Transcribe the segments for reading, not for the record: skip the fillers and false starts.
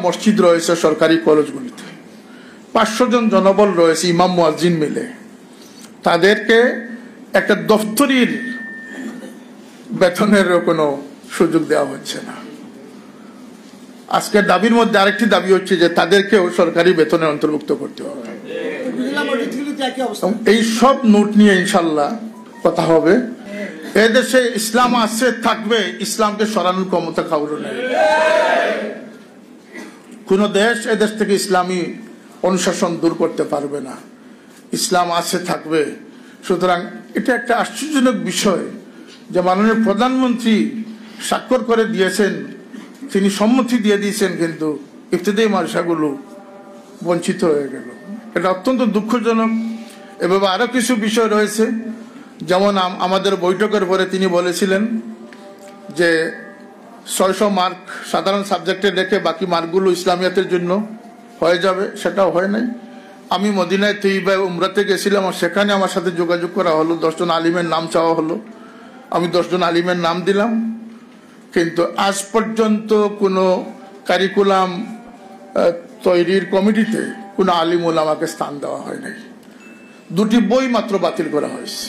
মসজিদ রয়েছে সরকারি কলেজগুলিতে, 500 জন জনবল রয়েছে ইমাম মুয়াজ্জিন মিলে, তাদেরকে একটা দফতরির বেতনের কোনো সুযোগ দেওয়া হচ্ছে না। আজকের দাবির মধ্যে আরেকটি দাবি হচ্ছে যে তাদেরকেও সরকারি বেতনের অন্তর্ভুক্ত করতে হবে। এই সব নোট নিয়ে ইনশাল্লাহ কথা হবে। এদেশে ইসলাম আছে থাকবে, ইসলামকে সরানোর ক্ষমতা কারো নেই। কোন দেশ এদেশ থেকে ইসলামী অনুশাসন দূর করতে পারবে না। ইসলাম আছে থাকবে। সুতরাং এটা একটা আশ্চর্যজনক বিষয় যে মাননীয় প্রধানমন্ত্রী স্বাক্ষর করে দিয়েছেন, তিনি সম্মতি দিয়ে দিয়েছেন, কিন্তু ইফতেদায়ী মাদ্রাসাগুলো বঞ্চিত হয়ে গেল। এটা অত্যন্ত দুঃখজনক। এভাবে আরো কিছু বিষয় রয়েছে, যেমন আমাদের বৈঠকের পরে তিনি বলেছিলেন যে 600 মার্ক সাধারণ সাবজেক্টে রেখে বাকি মার্কগুলো ইসলামিয়াতের জন্য হয়ে যাবে, সেটাও হয় নাই। আমি মদিনায় তৈবায় উমরাতে গেছিলাম, সেখানে আমার সাথে যোগাযোগ করা হলো, 10 জন আলিমের নাম চাওয়া হলো। আমি 10 জন আলিমের নাম দিলাম, কিন্তু আজ পর্যন্ত কোনো কারিকুলাম তৈরির কমিটিতে কোনো আলিম ওলামাকে স্থান দেওয়া হয় নাই। 2টি বই মাত্র বাতিল করা হয়েছে।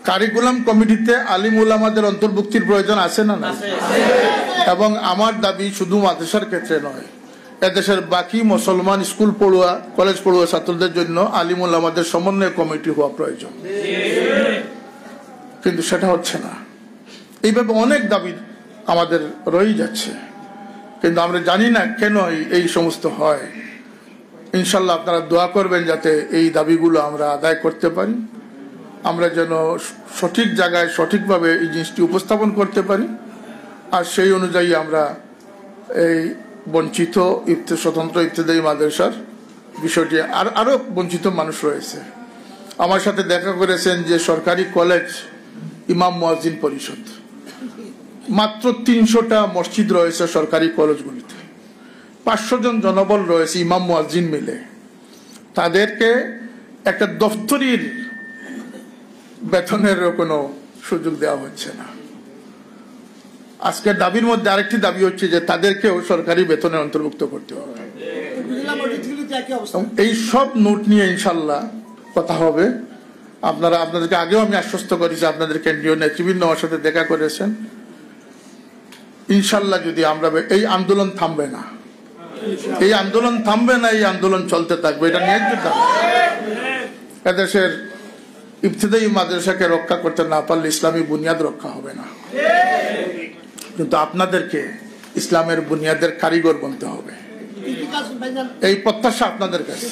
কারিকুলাম কমিটিতে আলিম ওলামাদের অন্তর্ভুক্তির প্রয়োজন আছে না? না। এবং আমার দাবি শুধু মাদ্রাসার ক্ষেত্রে নয়, এদেশের বাকি মুসলমান স্কুল পড়ুয়া, কলেজ পড়ুয়া ছাত্রদের জন্য আলিম ওলামাদের সমন্বয় কমিটি হওয়া প্রয়োজন, কিন্তু সেটা হচ্ছে না। এইভাবে অনেক দাবি আমাদের রয়ে যাচ্ছে, কিন্তু আমরা জানি না কেন এই সমস্ত হয়। ইনশাল্লাহ আপনারা দোয়া করবেন যাতে এই দাবিগুলো আমরা আদায় করতে পারি, আমরা যেন সঠিক জায়গায় সঠিকভাবে এই জিনিসটি উপস্থাপন করতে পারি, আর সেই অনুযায়ী আমরা এই বঞ্চিত স্বতন্ত্র ইবতেদায়ী মাদ্রাসার বিষয়টি, আরো বঞ্চিত মানুষ রয়েছে। আমার সাথে দেখা করেছেন যে সরকারি কলেজ ইমাম মুয়াজ্জিন পরিষদ, মাত্র 300টা মসজিদ রয়েছে সরকারি কলেজগুলিতে, 500 জন জনবল রয়েছে ইমাম মুয়াজ্জিন মিলে, তাদেরকে একটা দফতরির বেতনের কোনো সুযোগ দেওয়া হচ্ছে না। আজকের দাবির মধ্যে আরেকটি দাবি হচ্ছে যে তাদেরকেও সরকারি বেতনের অন্তর্ভুক্ত করতে হবে। এই সব নোট নিয়ে ইনশাল্লাহ কথা হবে। আপনাদেরকে আগেও আমি আশ্বস্ত করেছি, আপনাদের কেন্দ্রীয় নেতৃবৃন্দ আমার সাথে দেখা করেছেন। ইনশাল্লাহ যদি আমরা এই আন্দোলন থামবে না, এই আন্দোলন থামবে না, এই আন্দোলন চলতে থাকবে। এটা ন্যায্য দাবি। এদেশের ইবতেদায়ী মাদ্রাসাকে রক্ষা করতে না পারলে ইসলামী বুনিয়াদ রক্ষা হবে না, কিন্তু আপনাদেরকে ইসলামের বুনিয়াদের কারিগর বনতে হবে। এই প্রত্যাশা আপনাদের কাছে।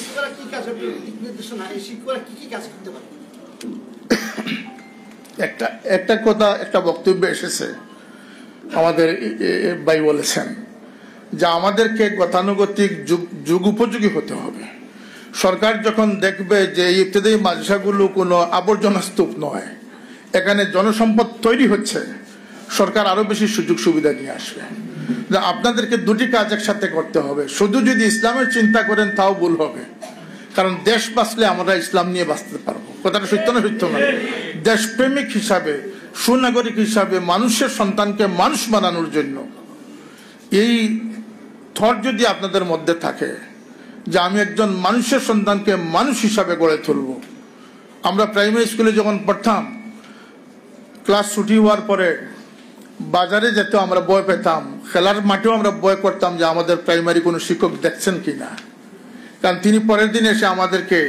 একটা কথা, একটা বক্তব্য এসেছে, আমাদের ভাই বলেছেন যে আমাদেরকে গতানুগতিক যুগ উপযোগী হতে হবে। সরকার যখন দেখবে যে এই ইবতেদায়ী মাদ্রাসাগুলো কোনো আবর্জনা স্তূপ নয়, এখানে জনসম্পদ তৈরি হচ্ছে, সরকার আরো বেশি সুযোগ সুবিধা নিয়ে আসবে। আপনাদেরকে 2টি কাজ একসাথে করতে হবে। শুধু যদি ইসলামের চিন্তা করেন তাও ভুল হবে, কারণ দেশ বাঁচলে আমরা ইসলাম নিয়ে বাঁচতে পারবো। কথাটা সত্য না? সত্য না? দেশপ্রেমিক হিসাবে, সুনাগরিক হিসাবে, মানুষের সন্তানকে মানুষ বানানোর জন্য এই থট যদি আপনাদের মধ্যে থাকে যে আমি একজন মানুষের সন্তানকে মানুষ হিসাবে গড়ে তুলব। আমরা প্রাইমারি স্কুলে যখন পড়তাম, ক্লাস ছুটি হওয়ার পরে বাজারে যেতে আমরা ভয় পেতাম, খেলার মাঠেও আমরা ভয় করতাম যে আমাদের প্রাইমারি কোনো শিক্ষক দেখছেন কিনা, কারণ তিনি পরের দিন এসে আমাদেরকে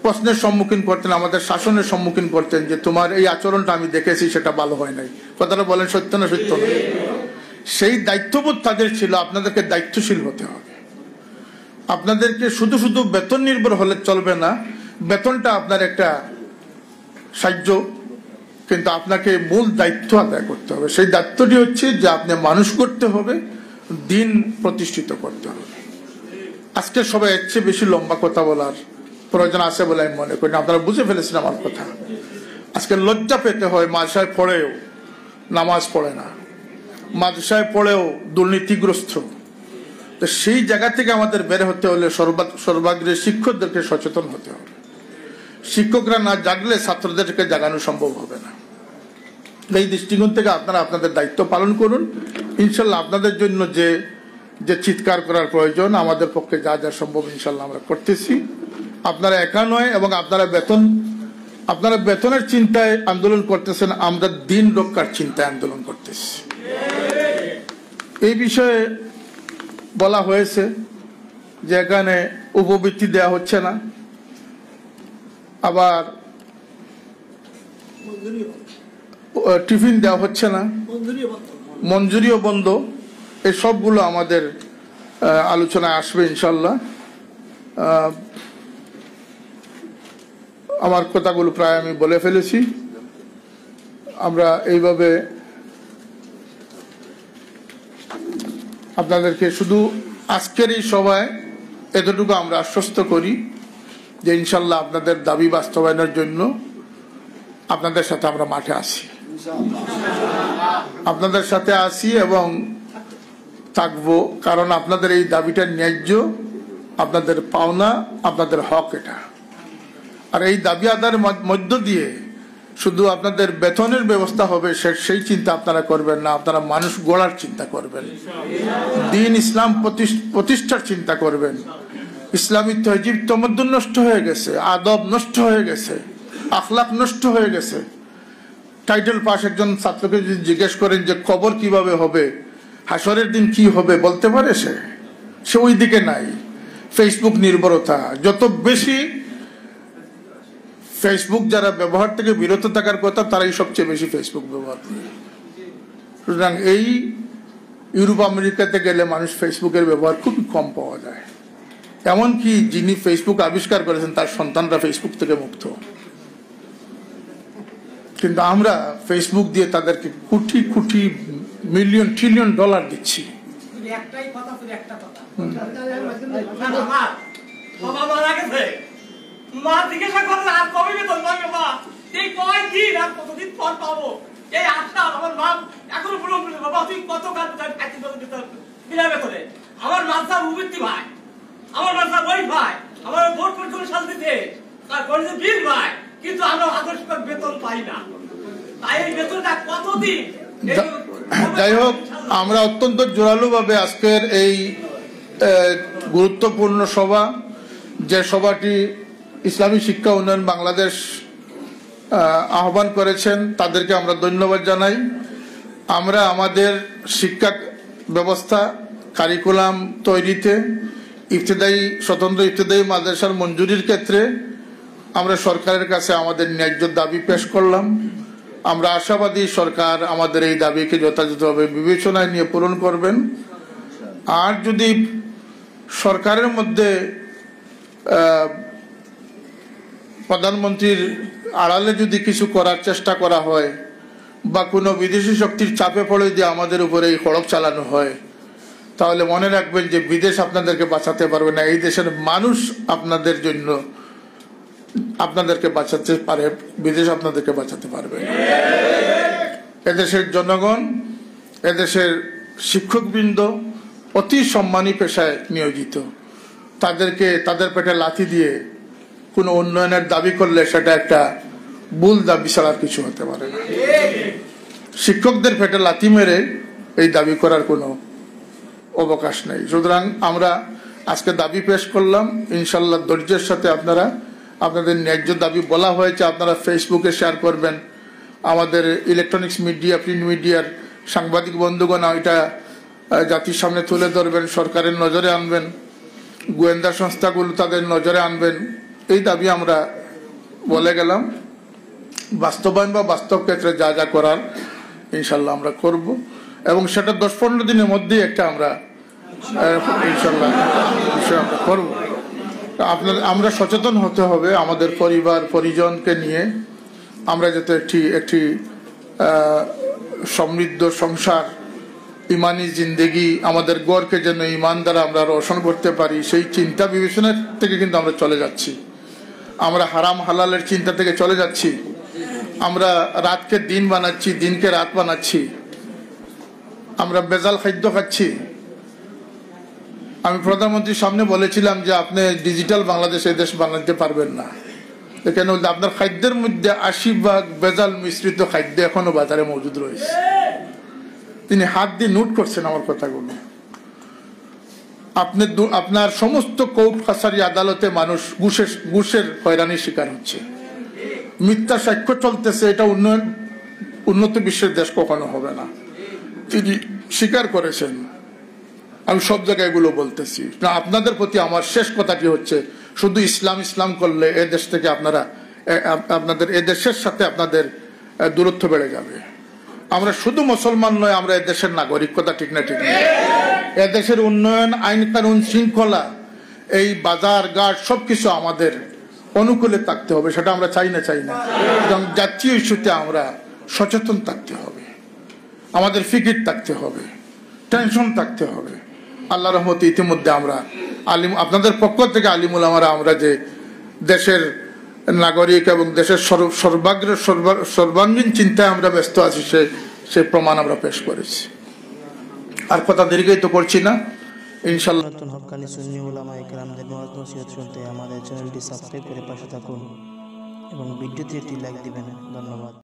প্রশ্নের সম্মুখীন করতেন, আমাদের শাসনের সম্মুখীন করতেন যে তোমার এই আচরণটা আমি দেখেছি, সেটা ভালো হয় নাই। কথাটা বলেন সত্য না? সত্য না? সেই দায়িত্ববোধ তাদের ছিল। আপনাদেরকে দায়িত্বশীল হতে হবে। আপনাদেরকে শুধু শুধু বেতন নির্ভর হলে চলবে না। বেতনটা আপনার একটা সাহায্য, কিন্তু আপনাকে মূল দায়িত্ব আদায় করতে হবে। সেই দায়িত্বটি হচ্ছে যে আপনি মানুষ করতে হবে, দিন প্রতিষ্ঠিত করতে হবে। আজকে সবাই এর চেয়ে বেশি লম্বা কথা বলার প্রয়োজন আছে বলে আমি মনে করি না। আপনারা বুঝে ফেলেছেন আমার কথা। আজকে লজ্জা পেতে হয়, মাদ্রাসায় পড়েও নামাজ পড়ে না, মাদ্রাসায় পড়েও দুর্নীতিগ্রস্ত। তো সেই জায়গা থেকে আমাদের বের হতে হলে সর্বাগ্রে শিক্ষকদেরকে সচেতন হতে হবে। শিক্ষকরা না জাগলে ছাত্রদেরকে জাগানো সম্ভব হবে না। এই দৃষ্টিকোণ থেকে আপনারা আপনাদের দায়িত্ব পালন করুন। ইনশাল্লাহ আপনাদের জন্য যে যে চিৎকার করার প্রয়োজন আমাদের পক্ষে যা যা সম্ভব ইনশাল্লাহ আমরা করতেছি। আপনারা একা নয়, এবং আপনারা বেতনের চিন্তায় আন্দোলন করতেছেন, আমরা দিন রক্ষার চিন্তায় আন্দোলন করতেছি। এই বিষয়ে বলা হয়েছে যে এখানে উপবৃত্তি দেওয়া হচ্ছে না, আবার টিফিন দেওয়া হচ্ছে না, মঞ্জুরিও বন্ধ। এই সবগুলো আমাদের আলোচনায় আসবে ইনশাল্লাহ। আমার কথাগুলো প্রায় আমি বলে ফেলেছি। আমরা এইভাবে আপনাদেরকে শুধু আজকের এই সভায় এতটুকু আমরা আশ্বস্ত করি যে ইনশাল্লাহ আপনাদের দাবি বাস্তবায়নের জন্য আপনাদের সাথে আমরা মাঠে আসি, আপনাদের সাথে আসি এবং থাকবো। কারণ আপনাদের এই দাবিটা ন্যায্য, আপনাদের পাওনা, আপনাদের হক এটা। আর এই দাবি আদায়ের মধ্য দিয়ে শুধু আপনাদের বেতনের ব্যবস্থা হবে সেই চিন্তা আপনারা করবেন না, আপনারা মানুষ গড়ার চিন্তা করবেন, দ্বীন ইসলাম প্রতিষ্ঠার চিন্তা করবেন। ইসলামী তহজিব তমদ্দুন নষ্ট হয়ে গেছে, আদব নষ্ট হয়ে গেছে, আখলাক নষ্ট হয়ে গেছে। টাইটেল পাস একজন ছাত্রকে যদি জিজ্ঞেস করেন যে কবর কিভাবে হবে, হাসরের দিন কি হবে, বলতে পারে সে ওই দিকে নাই। ফেসবুক নির্ভরতা যত বেশি, ফেসবুক যারা ব্যবহার থেকে বিরত থাকার কথা তারাই সবচেয়ে বেশি ফেসবুক ব্যবহার করে। সুতরাং এই ইউরোপ আমেরিকাতে গেলে মানুষ ফেসবুকের ব্যবহার খুবই কম পাওয়া যায়। এমনকি যিনি ফেসবুক আবিষ্কার করেছেন তার সন্তানরা ফেসবুক থেকে মুক্ত। কিন্তু আমরা ফেসবুক দিয়ে তাদেরকে crore crore million trillion dollar দিচ্ছি। মা জিজ্ঞাসা করলে আর কবে বেতন পাবে? মা এই কয়দিন আর কতদিন পর পাবো? এই আটটা আমার মা এখনো পর্যন্ত বাবা তুই কত কাজ বিনা বেতনে। আমার মাথা উবৃত্তি ভাই, আমার মাথা বই ভাই, আমার বোর্ড পরীক্ষা শান্তিতে তার কলেজে বিল ভাই, কিন্তু আমরা আদর্শ বেতন পাই না। তাই এই বেতনটা কতদিন? যাই হোক, আমরা অত্যন্ত জোরালো ভাবে আজকের এই গুরুত্বপূর্ণ সভা, যে সভাটি ইসলামী শিক্ষা উন্নয়ন বাংলাদেশ আহ্বান করেছেন, তাদেরকে আমরা ধন্যবাদ জানাই। আমরা আমাদের শিক্ষা ব্যবস্থা কারিকুলাম তৈরিতে স্বতন্ত্র ইবতেদায়ী মাদ্রাসার মঞ্জুরির ক্ষেত্রে আমরা সরকারের কাছে আমাদের ন্যায্য দাবি পেশ করলাম। আমরা আশাবাদী সরকার আমাদের এই দাবিকে যথাযথভাবে বিবেচনায় নিয়ে পূরণ করবেন। আর যদি সরকারের মধ্যে প্রধানমন্ত্রীর আড়ালে যদি কিছু করার চেষ্টা করা হয় বা কোনো বিদেশি শক্তির চাপে পড়ে দিয়ে আমাদের উপরে এই খড়ক চালানো হয়, তাহলে মনে রাখবেন যে বিদেশ আপনাদেরকে বাঁচাতে পারবে না, এই দেশের মানুষ আপনাদের জন্য আপনাদেরকে বাঁচাতে পারে, বিদেশ আপনাদেরকে বাঁচাতে পারবে না। এদেশের জনগণ, এদেশের শিক্ষকবৃন্দ অতি সম্মানী পেশায় নিয়োজিত। তাদেরকে তাদের পেটে লাথি দিয়ে কোনো উন্নয়নের দাবি করলে সেটা একটা ভুল দাবি ছাড়া আর কিছু হতে পারে না। শিক্ষকদের পেটে লাথি মেরে এই দাবি করার কোনো অবকাশ নেই। সুতরাং আমরা আজকে দাবি পেশ করলাম, ইনশাল্লাহ ধৈর্যের সাথে আপনারা আপনাদের ন্যায্য দাবি বলা হয়েছে আপনারা ফেসবুকে শেয়ার করবেন, আমাদের ইলেকট্রনিক্স মিডিয়া, প্রিন্ট মিডিয়ার সাংবাদিক বন্ধুগণ এটা জাতির সামনে তুলে ধরবেন, সরকারের নজরে আনবেন, গোয়েন্দা সংস্থাগুলো তাদের নজরে আনবেন। এই দাবি আমরা বলে গেলাম। বাস্তবায়ন বা বাস্তব ক্ষেত্রে যা যা করার ইনশাল্লাহ আমরা করব, এবং সেটা 10-15 দিনের মধ্যেই একটা আমরা ইনশাল্লাহ বিষয় আমরা করব। আমরা সচেতন হতে হবে আমাদের পরিবার পরিজনকে নিয়ে, আমরা যাতে একটি সমৃদ্ধ সংসার, ইমানি জিন্দেগি, আমাদের গড়কে যেন ইমান দ্বারা আমরা রোশন করতে পারি, সেই চিন্তা বিবেচনার থেকে কিন্তু আমরা চলে যাচ্ছি। আমরা হারাম হালালের চিন্তা থেকে চলে যাচ্ছি। আমরা রাতকে দিন বানাচ্ছি, দিনকে রাত বানাচ্ছি। আমরা বেজাল খাদ্য খাচ্ছি। আমি প্রধানমন্ত্রীর সামনে বলেছিলাম যে আপনি ডিজিটাল বাংলাদেশ এই দেশ বানাতে পারবেন না, এখানে বলতে আপনার খাদ্যের মধ্যে 80% ভেজাল মিশ্রিত খাদ্য এখনো বাজারে মজুদ রয়েছে। তিনি হাত দিয়ে নোট করছেন আমার কথাগুলো। আপনার সমস্ত কোর্ট কাছারি আদালতে মানুষ ঘুষের হয়রানির শিকার হচ্ছে, মিথ্যা সাক্ষ্য চলতেছে। এটা উন্নত বিশ্বের দেশ কখনো হবে না, তিনি স্বীকার করেছেন। আমি সব জায়গায় এগুলো বলতেছি না। আপনাদের প্রতি আমার শেষ কথাটি হচ্ছে, শুধু ইসলাম করলে এ দেশ থেকে আপনাদের এ দেশের সাথে আপনাদের দূরত্ব বেড়ে যাবে। আমরা শুধু মুসলমান নয়, আমরা এ দেশের নাগরিক। কথা ঠিক না? ঠিক না? এ দেশের উন্নয়ন, আইন কানুন, শৃঙ্খলা, এই বাজার ঘাট সবকিছু আমাদের অনুকূলে থাকতে হবে। সেটা আমরা চাই না এবং জাতীয় ইস্যুতে আমরা সচেতন থাকতে হবে, আমাদের ফিকির থাকতে হবে, টেনশন থাকতে হবে। আল্লাহ রহমতে ইতিমধ্যে আমরা আপনাদের পক্ষ থেকে আলিমুল আমরা যে দেশের নাগরিক এবং দেশের সর্বাঙ্গীন চিন্তায় আমরা ব্যস্ত আছি, সে প্রমাণ আমরা পেশ করেছি। আর কথা দীর্ঘায়িত করছি না, ইনশাআল্লাহ। নতুন হক্কানি সুন্নি উলামা ইকরামদের ওয়াজ নসিহত শুনতে আমাদের চ্যানেলটি সাবস্ক্রাইব করে পাশে থাকুন এবং ভিডিওতে একটি লাইক দিবেন। ধন্যবাদ।